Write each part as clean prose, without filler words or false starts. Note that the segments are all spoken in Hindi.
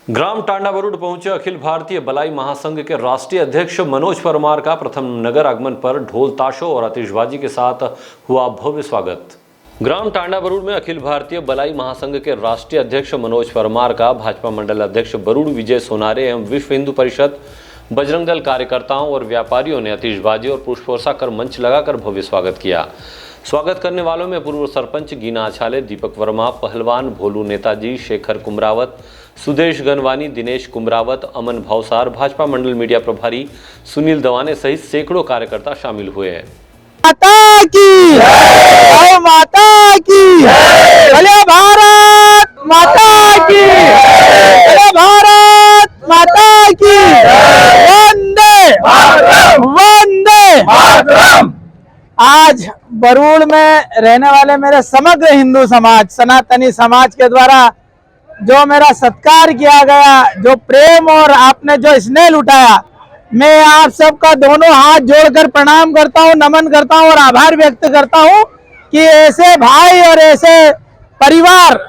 ग्राम टांडा बरूड पहुंचे अखिल भारतीय बलाई महासंघ के राष्ट्रीय अध्यक्ष मनोज परमार का प्रथम नगर आगमन पर ढोल ताशों और आतिशबाजी के साथ हुआ भव्य स्वागत। ग्राम टांडा बरूड में अखिल भारतीय बलाई महासंघ के राष्ट्रीय अध्यक्ष मनोज परमार का भाजपा मंडल अध्यक्ष बरूड विजय सोनारे एवं विश्व हिंदू परिषद, बजरंग दल कार्यकर्ताओं और व्यापारियों ने आतिशबाजी और पुष्पवर्षा कर मंच लगाकर भव्य स्वागत किया। स्वागत करने वालों में पूर्व सरपंच गीना आछाले, दीपक वर्मा, पहलवान भोलू नेताजी, शेखर कुमरावत, सुदेश गनवानी, दिनेश कुमरावत, अमन भावसार, भाजपा मंडल मीडिया प्रभारी सुनील दवाने सहित सैकड़ों कार्यकर्ता शामिल हुए हैं। माता की जय, माता की जय, भारत माता की जय, भारत माता की वंदे वंदे मातरम। आज बरूड में रहने वाले मेरे समग्र हिंदू समाज, सनातनी समाज के द्वारा जो मेरा सत्कार किया गया, जो प्रेम और आपने जो स्नेह लुटाया, मैं आप सबका दोनों हाथ जोड़कर प्रणाम करता हूं, नमन करता हूं और आभार व्यक्त करता हूं कि ऐसे भाई और ऐसे परिवार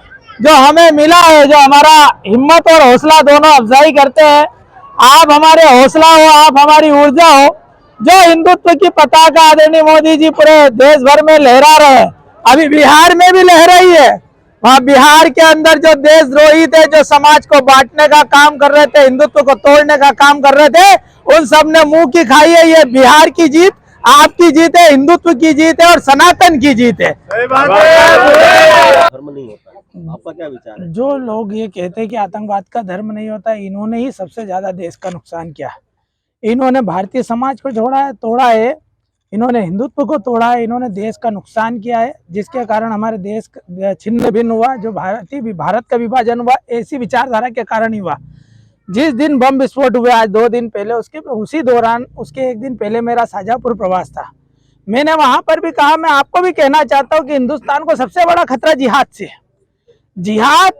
जो हमें मिला है, जो हमारा हिम्मत और हौसला दोनों अफजाई करते हैं। आप हमारे हौसला हो, आप हमारी ऊर्जा हो। जो हिंदुत्व की पताका आदरणीय मोदी जी पूरे देश भर में लहरा रहे हैं, अभी बिहार में भी लहरा रही है। वहाँ बिहार के अंदर जो देशद्रोही थे, जो समाज को बांटने का काम कर रहे थे, हिंदुत्व को तोड़ने का काम कर रहे थे, उन सब ने मुंह की खाई है। ये बिहार की जीत, आपकी जीत है, हिंदुत्व की जीत है और सनातन की जीत है। धर्म नहीं होता, आपका क्या विचार है? जो लोग ये कहते हैं कि आतंकवाद का धर्म नहीं होता, इन्होंने ही सबसे ज्यादा देश का नुकसान किया। इन्होंने भारतीय समाज को तोड़ा है, इन्होंने हिंदुत्व को तोड़ा है, इन्होंने देश का नुकसान किया है, जिसके कारण हमारे देश छिन्न भिन्न हुआ। जो भारत का विभाजन हुआ, ऐसी विचारधारा के कारण ही हुआ। जिस दिन बम विस्फोट हुए आज 2 दिन पहले, उसी दौरान उसके 1 दिन पहले मेरा शाहजहांपुर प्रवास था। मैंने वहां पर भी कहा, मैं आपको भी कहना चाहता हूं कि हिंदुस्तान को सबसे बड़ा खतरा जिहाद से है। जिहाद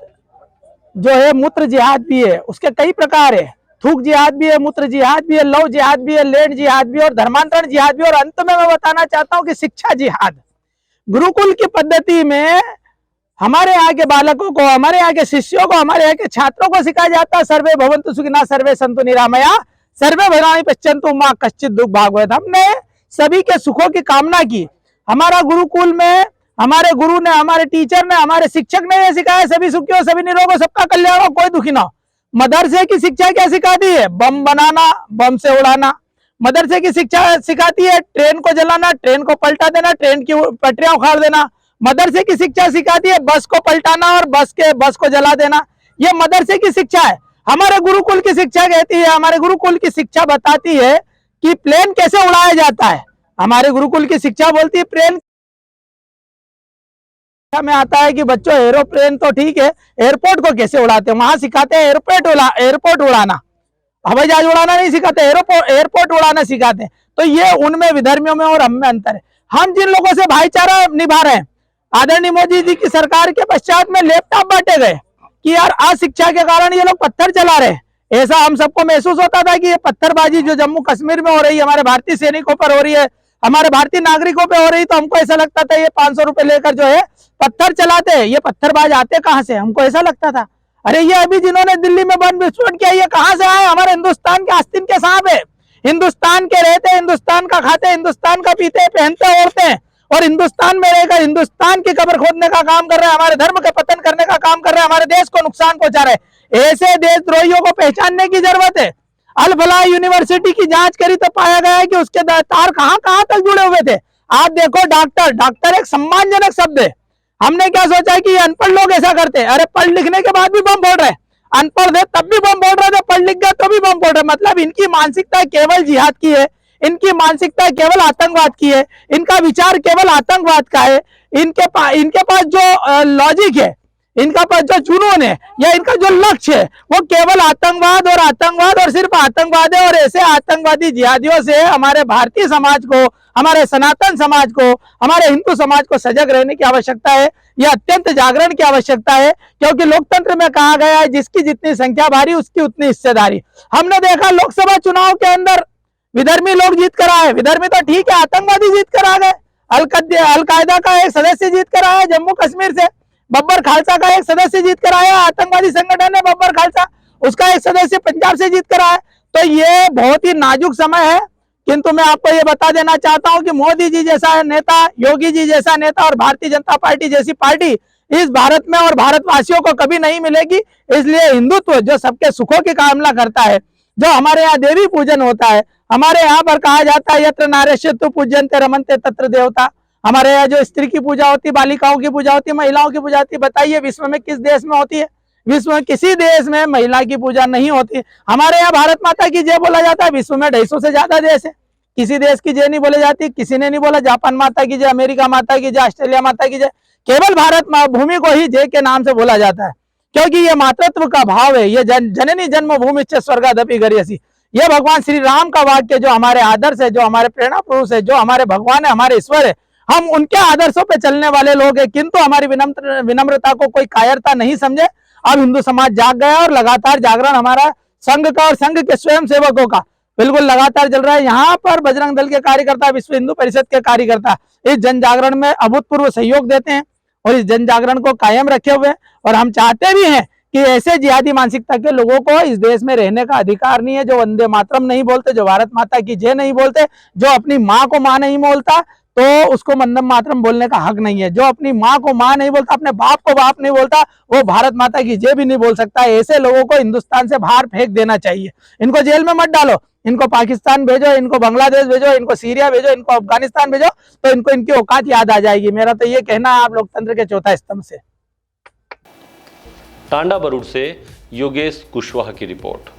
जो है, मूत्र जिहाद भी है, उसके कई प्रकार है। थूक जिहाद भी है, मूत्र जिहाद भी है, लव जिहाद भी है, लैंड जिहाद भी है और धर्मांतरण जिहाद भी। और अंत में मैं बताना चाहता हूं कि शिक्षा जिहाद। गुरुकुल की पद्धति में हमारे यहाँ के बालकों को, हमारे यहाँ के शिष्यों को, हमारे यहाँ के छात्रों को सिखाया जाता है, सर्वे भवन्तु सुखिनः, सर्वे सन्तु निरामया, सर्वे भद्राणि पश्यन्तु मा कश्चित् दुःख भाग्भवेत्। हमने सभी के सुखों की कामना की। हमारा गुरुकुल में हमारे गुरु ने, हमारे टीचर ने, हमारे शिक्षक ने यह सिखाया, सभी सुखी हो, सभी निरोग हो, सबका कल्याण हो, कोई दुखी ना हो। मदरसे की शिक्षा क्या सिखाती है? बम बनाना, बम से उड़ाना। मदरसे की शिक्षा सिखाती है ट्रेन को जलाना, ट्रेन को पलटा देना, ट्रेन की पटरियां उखाड़ देना। मदरसे की शिक्षा सिखाती है बस को पलटाना और बस को जला देना। ये मदरसे की शिक्षा है। हमारे गुरुकुल की शिक्षा कहती है, हमारे गुरुकुल की शिक्षा बताती है कि प्लेन कैसे उड़ाया जाता है। हमारे गुरुकुल की शिक्षा बोलती है प्लेन में आता है कि बच्चों एरोप्लेन तो ठीक है, एयरपोर्ट को कैसे उड़ाते हैं। वहां सिखाते हैं एयरपोर्ट उड़ाना, हवाई जहाज उड़ाना नहीं सिखाते, एयरपोर्ट उड़ाना सिखाते हैं। तो ये उनमें विधर्मियों में और हम में अंतर है। हम जिन लोगों से भाईचारा निभा रहे हैं, आदरणीय मोदी जी की सरकार के पश्चात में लैपटॉप बांटे गए कि यार अशिक्षा के कारण ये लोग पत्थर चला रहे हैं। ऐसा हम सबको महसूस होता था कि ये पत्थरबाजी जो जम्मू कश्मीर में हो रही है, हमारे भारतीय सैनिकों पर हो रही है, हमारे भारतीय नागरिकों पे हो रही, तो हमको ऐसा लगता था ये 500 रुपए लेकर जो है पत्थर चलाते हैं, ये पत्थरबाज आते कहाँ से, हमको ऐसा लगता था। अरे ये अभी जिन्होंने दिल्ली में बम विस्फोट किया, ये कहाँ से आए? हमारे हिंदुस्तान के आस्तीन के साहब है। हिंदुस्तान के रहते, हिंदुस्तान का खाते, हिंदुस्तान का पीते, पहनते, ओढ़ते हैं और हिंदुस्तान में रहकर हिंदुस्तान की कब्र खोदने का काम कर रहे हैं, हमारे धर्म का पतन करने का काम कर रहे हैं, हमारे देश को नुकसान पहुंचा रहे हैं। ऐसे देशद्रोहियों को पहचानने की जरूरत है। अल फलाह यूनिवर्सिटी की जांच करी तो पाया गया है कि उसके तार कहां तक जुड़े हुए थे। आप देखो, डॉक्टर एक सम्मानजनक शब्द है। हमने क्या सोचा कि अनपढ़ लोग ऐसा करते हैं। अरे पढ़ लिखने के बाद भी बम फोड़ रहे, अनपढ़ थे तब भी बम फोड़ रहे थे, पढ़ लिख गए तो भी बम फोड़ रहे। मतलब इनकी मानसिकता केवल जिहाद की है, इनकी मानसिकता केवल आतंकवाद की है, इनका विचार केवल आतंकवाद का है। इनके पास जो लॉजिक है, इनका पास जो जुनून है या इनका जो लक्ष्य है, वो केवल आतंकवाद और सिर्फ आतंकवाद है। और ऐसे आतंकवादी जिहादियों से हमारे भारतीय समाज को, हमारे सनातन समाज को, हमारे हिंदू समाज को सजग रहने की आवश्यकता है। यह अत्यंत जागरण की आवश्यकता है, क्योंकि लोकतंत्र में कहा गया है जिसकी जितनी संख्या भारी उसकी उतनी हिस्सेदारी। हमने देखा लोकसभा चुनाव के अंदर विधर्मी लोग जीत कर आए। विधर्मी तो ठीक है, आतंकवादी जीत कर आ गए। अलकायदा का एक सदस्य जीत कर आया जम्मू कश्मीर से, बब्बर खालसा का एक सदस्य जीत कर आया, आतंकवादी संगठन है बब्बर खालसा। उसका एक सदस्य पंजाब से जीत कर आया। तो ये बहुत ही नाजुक समय है, किंतु मैं आपको ये बता देना चाहता हूं कि मोदी जी जैसा नेता, योगी जी जैसा नेता और भारतीय जनता पार्टी जैसी पार्टी इस भारत में और भारतवासियों को कभी नहीं मिलेगी। इसलिए हिंदुत्व जो सबके सुखों की कामना करता है, जो हमारे यहाँ देवी पूजन होता है, हमारे यहाँ पर कहा जाता है यत्र नार्यस्तु पूज्यन्ते रमन्ते तत्र देवता, हमारे यहाँ जो स्त्री की पूजा होती है, बालिकाओं की पूजा होती है, महिलाओं की पूजा होती है, बताइए विश्व में किस देश में होती है? विश्व में किसी देश में महिला की पूजा नहीं होती। हमारे यहाँ भारत माता की जय बोला जाता है, विश्व में 250 से ज्यादा देश है, किसी देश की जय नहीं बोली जाती, किसी ने नहीं बोला जापान माता की जय, अमेरिका माता की जय, ऑस्ट्रेलिया माता की जय, केवल भारत भूमि को ही जय के नाम से बोला जाता है, क्योंकि ये मातृत्व का भाव है। ये जननी जन्मभूमि स्वर्गादपि गरीयसी, ये भगवान श्री राम का वाक्य जो हमारे आदर्श है, जो हमारे प्रेरणा पुरुष है, जो हमारे भगवान है, हमारे ईश्वर है, हम उनके आदर्शों पे चलने वाले लोग हैं। किंतु हमारी विनम्रता को कोई कायरता नहीं समझे। अब हिंदू समाज जाग गया और लगातार जागरण हमारा संघ का और संघ के स्वयं सेवकों का बिल्कुल लगातार चल रहा है। यहाँ पर बजरंग दल के कार्यकर्ता, विश्व हिंदू परिषद के कार्यकर्ता इस जन जागरण में अभूतपूर्व सहयोग देते हैं और इस जन जागरण को कायम रखे हुए, और हम चाहते भी हैं कि ऐसे जिहादी मानसिकता के लोगों को इस देश में रहने का अधिकार नहीं है, जो वंदे मातरम नहीं बोलते, जो भारत माता की जय नहीं बोलते, जो अपनी माँ को माँ नहीं बोलता तो उसको वंदे मातरम बोलने का हक नहीं है, जो अपनी माँ को माँ नहीं बोलता, अपने बाप को बाप नहीं बोलता, वो भारत माता की जय भी नहीं बोल सकता। ऐसे लोगों को हिंदुस्तान से बाहर फेंक देना चाहिए। इनको जेल में मत डालो, इनको पाकिस्तान भेजो, इनको बांग्लादेश भेजो, इनको सीरिया भेजो, इनको अफगानिस्तान भेजो, तो इनको इनकी औकात याद आ जाएगी। मेरा तो ये कहना है आप लोकतंत्र के चौथा स्तंभ से। टांडा बरूड से योगेश कुशवाहा की रिपोर्ट।